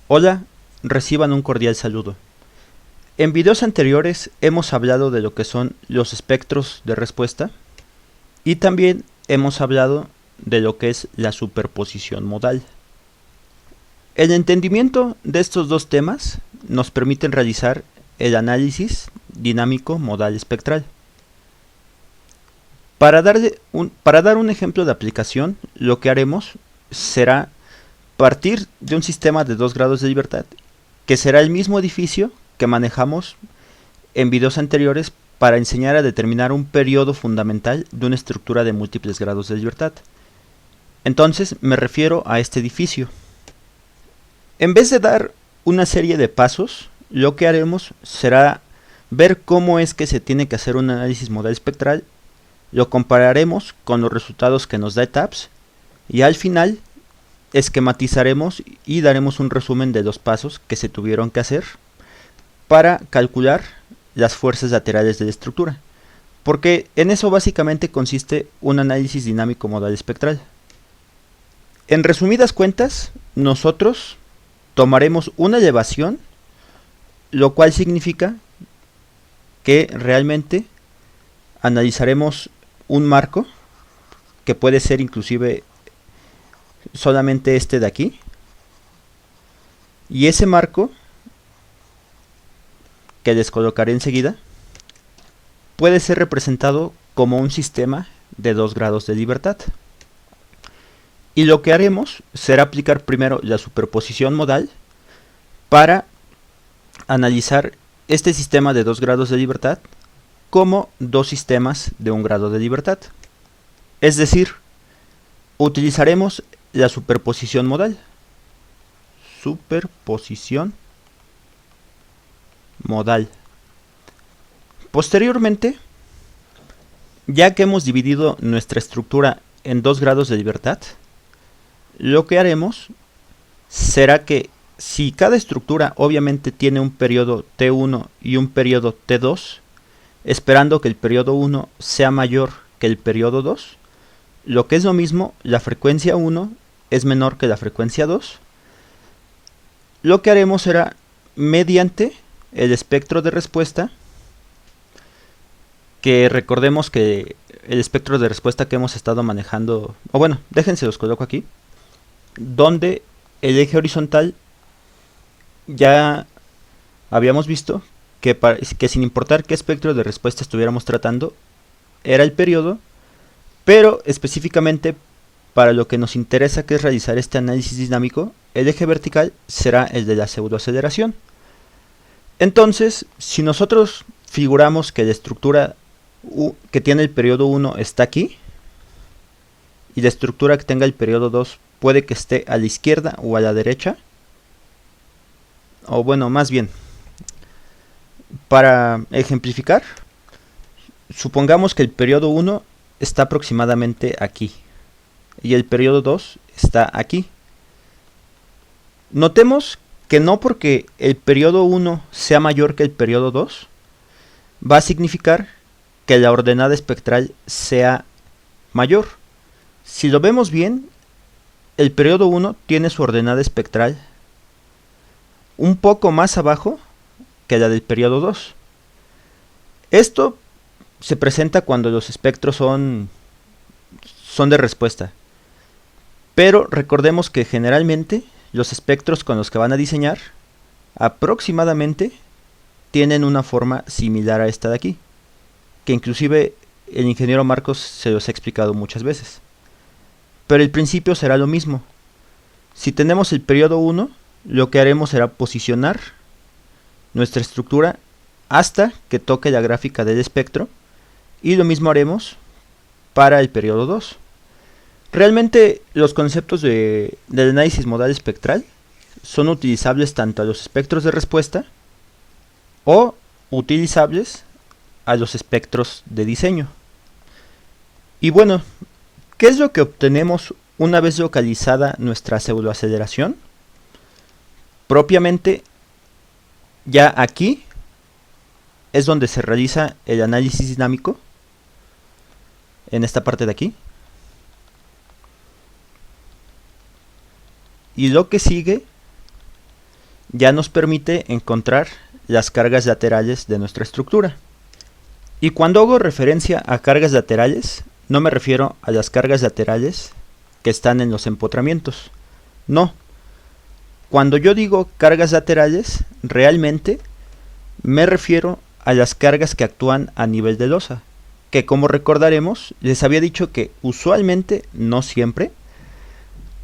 Hola, reciban un cordial saludo. En videos anteriores hemos hablado de lo que son los espectros de respuesta y también hemos hablado de lo que es la superposición modal. El entendimiento de estos dos temas nos permiten realizar el análisis dinámico modal espectral. Para dar un ejemplo de aplicación, lo que haremos será partir de un sistema de 2 grados de libertad, que será el mismo edificio que manejamos en videos anteriores para enseñar a determinar un periodo fundamental de una estructura de múltiples grados de libertad. Entonces me refiero a este edificio. En vez de dar una serie de pasos, lo que haremos será ver cómo es que se tiene que hacer un análisis modal espectral, lo compararemos con los resultados que nos da ETABS y al final esquematizaremos y daremos un resumen de los pasos que se tuvieron que hacer para calcular las fuerzas laterales de la estructura, porque en eso básicamente consiste un análisis dinámico modal espectral. En resumidas cuentas, nosotros tomaremos una elevación, lo cual significa que realmente analizaremos un marco, que puede ser inclusive solamente este de aquí, y ese marco, que les colocaré enseguida, puede ser representado como un sistema de 2 grados de libertad. Y lo que haremos será aplicar primero la superposición modal para analizar este sistema de 2 grados de libertad como dos sistemas de 1 grado de libertad. Es decir, utilizaremos la superposición modal. Superposición modal. Posteriormente, ya que hemos dividido nuestra estructura en 2 grados de libertad, lo que haremos será que si cada estructura obviamente tiene un periodo T1 y un periodo T2, esperando que el periodo 1 sea mayor que el periodo 2, lo que es lo mismo, la frecuencia 1 es menor que la frecuencia 2, lo que haremos será, mediante el espectro de respuesta, que recordemos que el espectro de respuesta que hemos estado manejando, o bueno, déjense los coloco aquí, donde el eje horizontal ya habíamos visto que sin importar qué espectro de respuesta estuviéramos tratando, era el periodo, pero específicamente para lo que nos interesa, que es realizar este análisis dinámico, el eje vertical será el de la pseudoaceleración. Entonces, si nosotros figuramos que la estructura que tiene el periodo 1 está aquí, y la estructura que tenga el periodo 2 puede que esté a la izquierda o a la derecha, o bueno, más bien, para ejemplificar, supongamos que el periodo 1 está aproximadamente aquí y el periodo 2 está aquí. Notemos que no porque el periodo 1 sea mayor que el periodo 2 va a significar que la ordenada espectral sea mayor. Si lo vemos bien, el periodo 1 tiene su ordenada espectral un poco más abajo que la del periodo 2. Esto se presenta cuando los espectros son de respuesta. Pero recordemos que generalmente los espectros con los que van a diseñar aproximadamente tienen una forma similar a esta de aquí, que inclusive el ingeniero Marcos se los ha explicado muchas veces. Pero el principio será lo mismo. Si tenemos el periodo 1, lo que haremos será posicionar nuestra estructura hasta que toque la gráfica del espectro, y lo mismo haremos para el periodo 2. Realmente los conceptos del análisis modal espectral son utilizables tanto a los espectros de respuesta o utilizables a los espectros de diseño. Y bueno, ¿qué es lo que obtenemos una vez localizada nuestra pseudoaceleración? Propiamente, ya aquí es donde se realiza el análisis dinámico, en esta parte de aquí. Y lo que sigue ya nos permite encontrar las cargas laterales de nuestra estructura. Y cuando hago referencia a cargas laterales, no me refiero a las cargas laterales que están en los empotramientos. No. Cuando yo digo cargas laterales, realmente me refiero a las cargas que actúan a nivel de losa, que como recordaremos, les había dicho que usualmente, no siempre,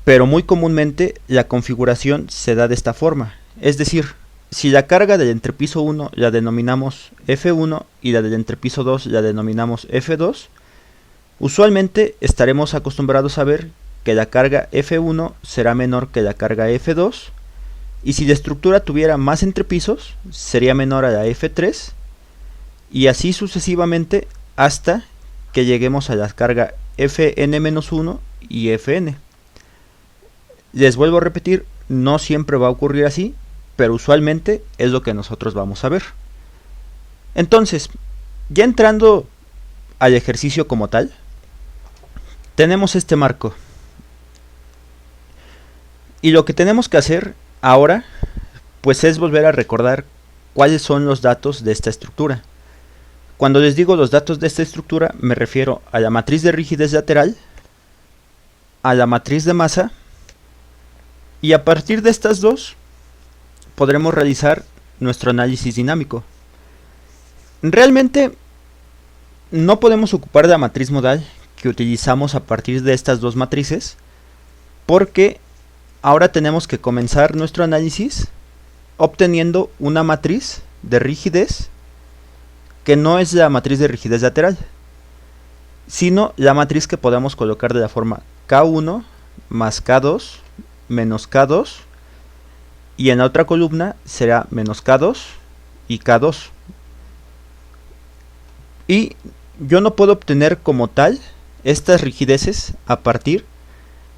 pero muy comúnmente la configuración se da de esta forma. Es decir, si la carga del entrepiso 1 la denominamos F1 y la del entrepiso 2 la denominamos F2, usualmente estaremos acostumbrados a ver que la carga F1 será menor que la carga F2, y si la estructura tuviera más entrepisos, sería menor a la F3, y así sucesivamente hasta que lleguemos a la carga Fn-1 y Fn. Les vuelvo a repetir, no siempre va a ocurrir así, pero usualmente es lo que nosotros vamos a ver. Entonces, ya entrando al ejercicio como tal, tenemos este marco. Y lo que tenemos que hacer ahora, pues es volver a recordar cuáles son los datos de esta estructura. Cuando les digo los datos de esta estructura, me refiero a la matriz de rigidez lateral, a la matriz de masa, y a partir de estas dos, podremos realizar nuestro análisis dinámico. Realmente, no podemos ocupar la matriz modal que utilizamos a partir de estas dos matrices, porque ahora tenemos que comenzar nuestro análisis obteniendo una matriz de rigidez que no es la matriz de rigidez lateral, sino la matriz que podemos colocar de la forma K1 más K2 menos K2, y en la otra columna será menos K2 y K2. Y yo no puedo obtener como tal estas rigideces a partir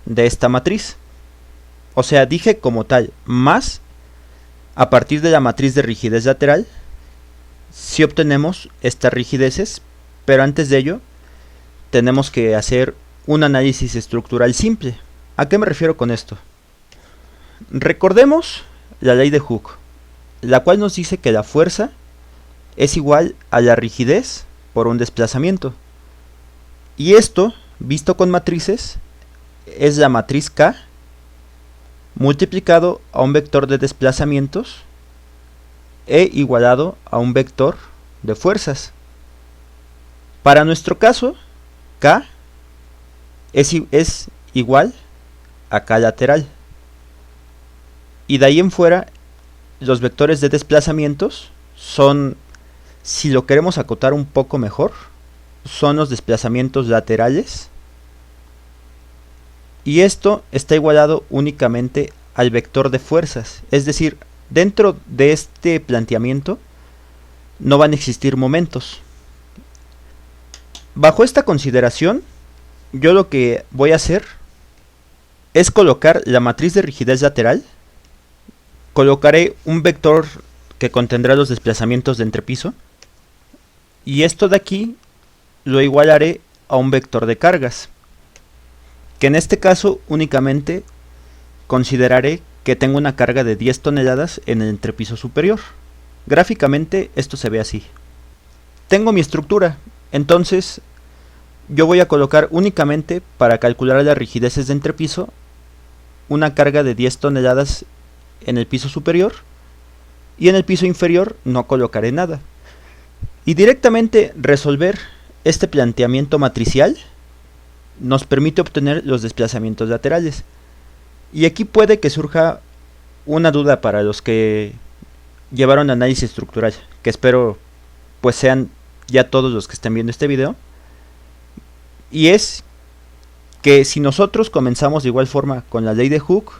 de esta matriz. O sea, dije como tal, más a partir de la matriz de rigidez lateral, si obtenemos estas rigideces, pero antes de ello, tenemos que hacer un análisis estructural simple. ¿A qué me refiero con esto? Recordemos la ley de Hooke, la cual nos dice que la fuerza es igual a la rigidez por un desplazamiento. Y esto, visto con matrices, es la matriz K multiplicado a un vector de desplazamientos e igualado a un vector de fuerzas. Para nuestro caso, K es igual a K lateral. Y de ahí en fuera, los vectores de desplazamientos son, si lo queremos acotar un poco mejor, son los desplazamientos laterales. Y esto está igualado únicamente al vector de fuerzas. Es decir, dentro de este planteamiento no van a existir momentos. Bajo esta consideración, yo lo que voy a hacer es colocar la matriz de rigidez lateral. Colocaré un vector que contendrá los desplazamientos de entrepiso, y esto de aquí lo igualaré a un vector de cargas, que en este caso únicamente consideraré que tengo una carga de 10 toneladas en el entrepiso superior. Gráficamente esto se ve así. Tengo mi estructura, entonces yo voy a colocar únicamente para calcular las rigideces de entrepiso una carga de 10 toneladas en el piso superior, y en el piso inferior no colocaré nada. Y directamente resolver este planteamiento matricial nos permite obtener los desplazamientos laterales. Y aquí puede que surja una duda para los que llevaron análisis estructural, que espero pues sean ya todos los que estén viendo este video, y es que si nosotros comenzamos de igual forma con la ley de Hooke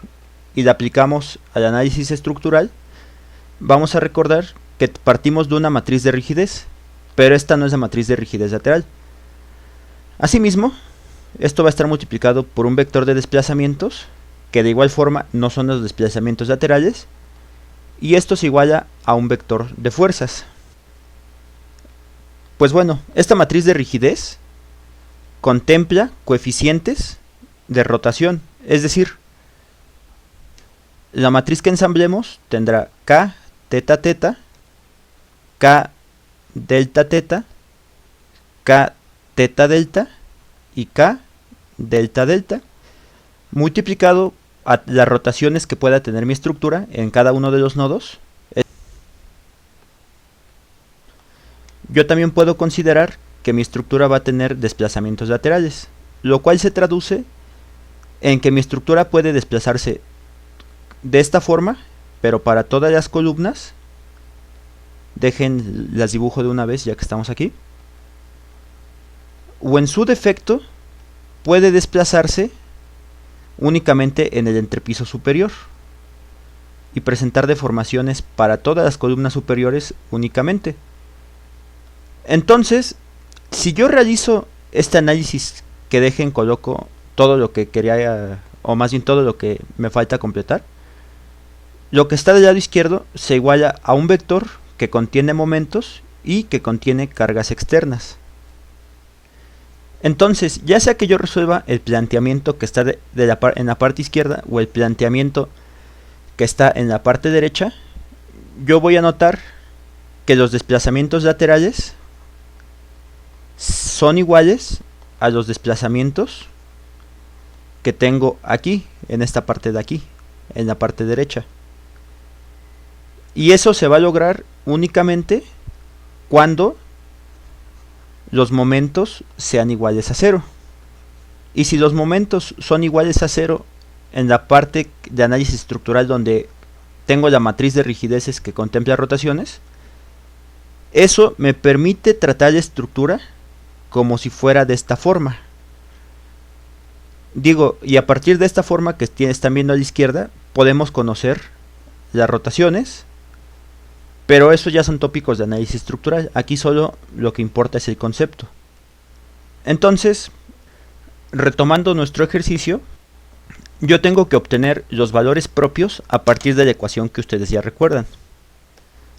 y la aplicamos al análisis estructural, vamos a recordar que partimos de una matriz de rigidez, pero esta no es la matriz de rigidez lateral. Asimismo, esto va a estar multiplicado por un vector de desplazamientos, que de igual forma no son los desplazamientos laterales, y esto se iguala a un vector de fuerzas. Pues bueno, esta matriz de rigidez contempla coeficientes de rotación, es decir, La matriz que ensamblemos tendrá K teta teta, K delta teta, K teta delta y K delta delta, multiplicado a las rotaciones que pueda tener mi estructura en cada uno de los nodos. Yo también puedo considerar que mi estructura va a tener desplazamientos laterales, lo cual se traduce en que mi estructura puede desplazarse de esta forma, pero para todas las columnas. Dejen las dibujo de una vez ya que estamos aquí. O en su defecto puede desplazarse únicamente en el entrepiso superior y presentar deformaciones para todas las columnas superiores únicamente. Entonces, si yo realizo este análisis que dejen, coloco todo lo que quería, o más bien todo lo que me falta completar, lo que está del lado izquierdo se iguala a un vector que contiene momentos y que contiene cargas externas. Entonces, ya sea que yo resuelva el planteamiento que está en la parte izquierda o el planteamiento que está en la parte derecha, yo voy a notar que los desplazamientos laterales son iguales a los desplazamientos que tengo aquí, en esta parte de aquí, en la parte derecha. Y eso se va a lograr únicamente cuando los momentos sean iguales a 0. Y si los momentos son iguales a 0 en la parte de análisis estructural donde tengo la matriz de rigideces que contempla rotaciones, eso me permite tratar la estructura como si fuera de esta forma. Digo, y a partir de esta forma que están viendo a la izquierda, podemos conocer las rotaciones, pero eso ya son tópicos de análisis estructural. Aquí solo lo que importa es el concepto. Entonces, retomando nuestro ejercicio, yo tengo que obtener los valores propios a partir de la ecuación que ustedes ya recuerdan.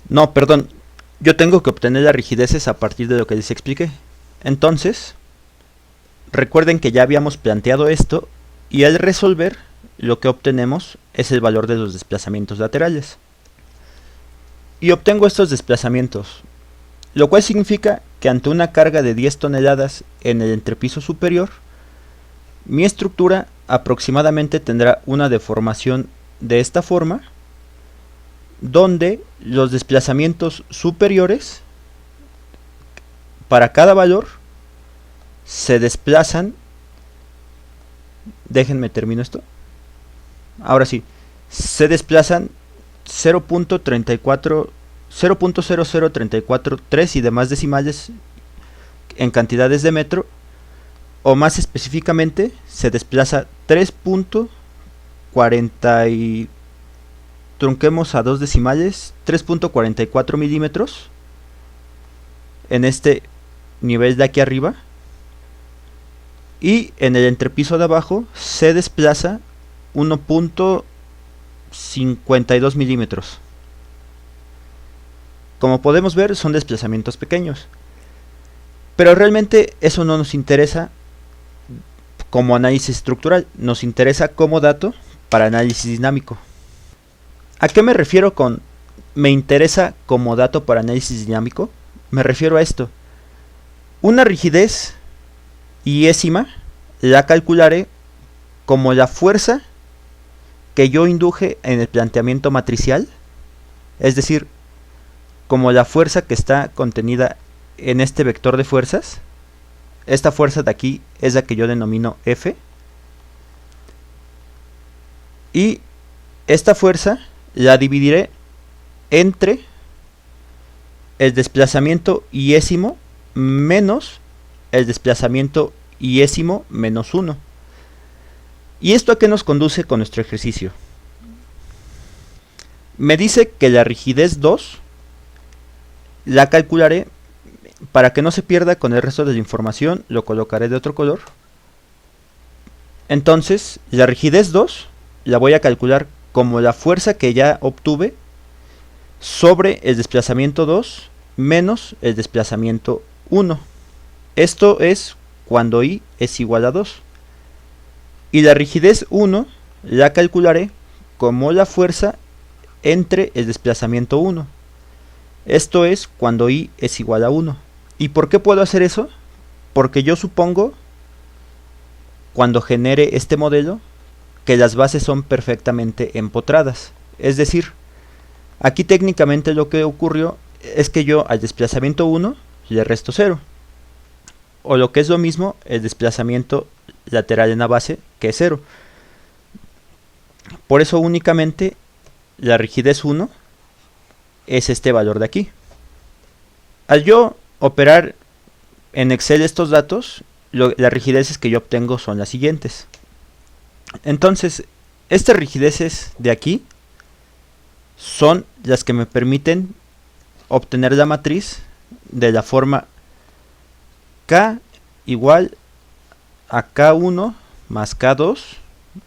No, perdón, yo tengo que obtener las rigideces a partir de lo que les expliqué. Entonces, recuerden que ya habíamos planteado esto y al resolver lo que obtenemos es el valor de los desplazamientos laterales. Y obtengo estos desplazamientos, lo cual significa que ante una carga de 10 toneladas en el entrepiso superior, mi estructura aproximadamente tendrá una deformación de esta forma, donde los desplazamientos superiores para cada valor se desplazan, déjenme termino esto, ahora sí, se desplazan 0.00343 y demás decimales en cantidades de metro, o más específicamente se desplaza 3.40 y trunquemos a dos decimales, 3.44 milímetros en este nivel de aquí arriba, y en el entrepiso de abajo se desplaza 1.52 milímetros. Como podemos ver, son desplazamientos pequeños, pero realmente eso no nos interesa como análisis estructural, nos interesa como dato para análisis dinámico. ¿A qué me refiero con me interesa como dato para análisis dinámico? Me refiero a esto: una rigidez iésima la calcularé como la fuerza que yo induje en el planteamiento matricial, es decir, como la fuerza que está contenida en este vector de fuerzas. Esta fuerza de aquí es la que yo denomino F, y esta fuerza la dividiré entre el desplazamiento iésimo menos el desplazamiento iésimo menos 1. ¿Y esto a qué nos conduce con nuestro ejercicio? Me dice que la rigidez 2 la calcularé, para que no se pierda con el resto de la información, lo colocaré de otro color. Entonces, la rigidez 2 la voy a calcular como la fuerza que ya obtuve sobre el desplazamiento 2 menos el desplazamiento 1. Esto es cuando I es igual a 2. Y la rigidez 1 la calcularé como la fuerza entre el desplazamiento 1. Esto es cuando I es igual a 1. ¿Y por qué puedo hacer eso? Porque yo supongo, cuando genere este modelo, que las bases son perfectamente empotradas. Es decir, aquí técnicamente lo que ocurrió es que yo al desplazamiento 1 le resto 0. O lo que es lo mismo, el desplazamiento lateral en la base, que es 0. Por eso únicamente la rigidez 1 es este valor de aquí. Al yo operar en Excel estos datos, las rigideces que yo obtengo son las siguientes. Entonces, estas rigideces de aquí son las que me permiten obtener la matriz de la forma K igual a K1 más K2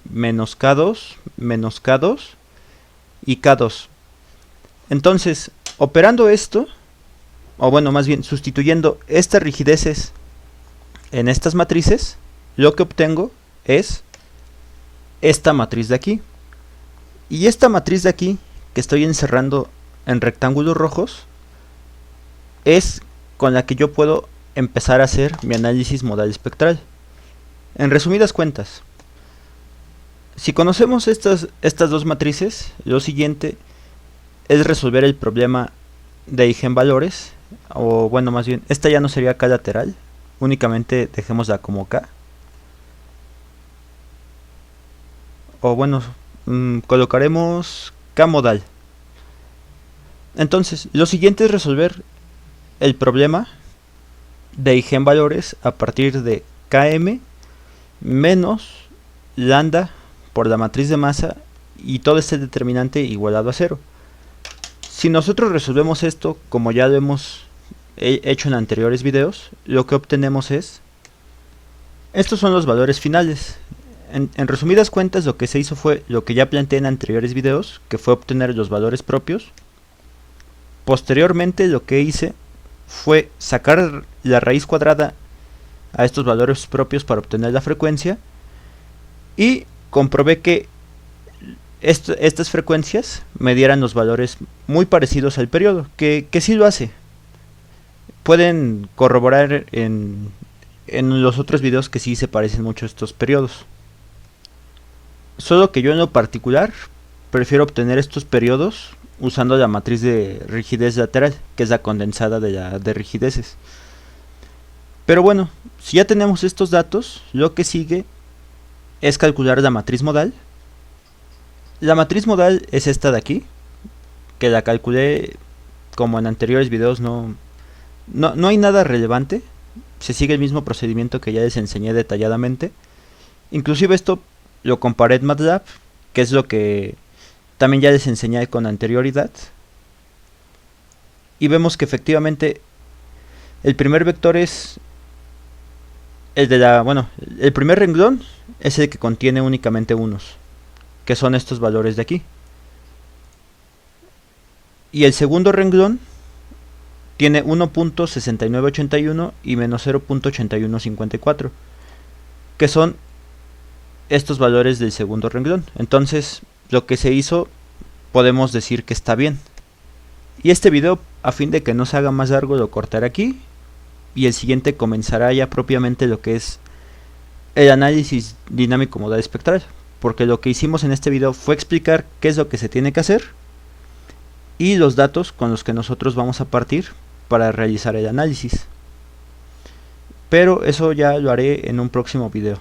menos K2 menos K2 y K2. Entonces, operando esto, o bueno, más bien sustituyendo estas rigideces en estas matrices, lo que obtengo es esta matriz de aquí. Y esta matriz de aquí, que estoy encerrando en rectángulos rojos, es con la que yo puedo empezar a hacer mi análisis modal espectral. En resumidas cuentas, si conocemos estas dos matrices, lo siguiente es resolver el problema de eigenvalores, o bueno, más bien, esta ya no sería K lateral, únicamente dejémosla como K. O bueno, colocaremos K modal. Entonces, lo siguiente es resolver el problema de eigenvalores a partir de Km menos lambda por la matriz de masa y todo este determinante igualado a 0. Si nosotros resolvemos esto, como ya lo hemos hecho en anteriores videos, lo que obtenemos es, estos son los valores finales. En resumidas cuentas, lo que se hizo fue lo que ya planteé en anteriores videos, que fue obtener los valores propios. Posteriormente lo que hice fue sacar la raíz cuadrada a estos valores propios para obtener la frecuencia, y comprobé que estas frecuencias me dieran los valores muy parecidos al periodo, que sí lo hace. Pueden corroborar en los otros videos que sí se parecen mucho estos periodos. Solo que yo en lo particular prefiero obtener estos periodos usando la matriz de rigidez lateral, que es la condensada de rigideces. Pero bueno, si ya tenemos estos datos, lo que sigue es calcular la matriz modal. La matriz modal es esta de aquí, que la calculé como en anteriores videos. No hay nada relevante, se sigue el mismo procedimiento que ya les enseñé detalladamente. Inclusive esto lo comparé en MATLAB, que es lo que también ya les enseñé con anterioridad, y vemos que efectivamente el primer vector es el de el primer renglón es el que contiene únicamente unos, que son estos valores de aquí, y el segundo renglón tiene 1.6981 y menos 0.8154, que son estos valores del segundo renglón. Entonces lo que se hizo, podemos decir que está bien. Y este video, a fin de que no se haga más largo, lo cortaré aquí, y el siguiente comenzará ya propiamente lo que es el análisis dinámico modal espectral, porque lo que hicimos en este video fue explicar qué es lo que se tiene que hacer y los datos con los que nosotros vamos a partir para realizar el análisis. Pero eso ya lo haré en un próximo video.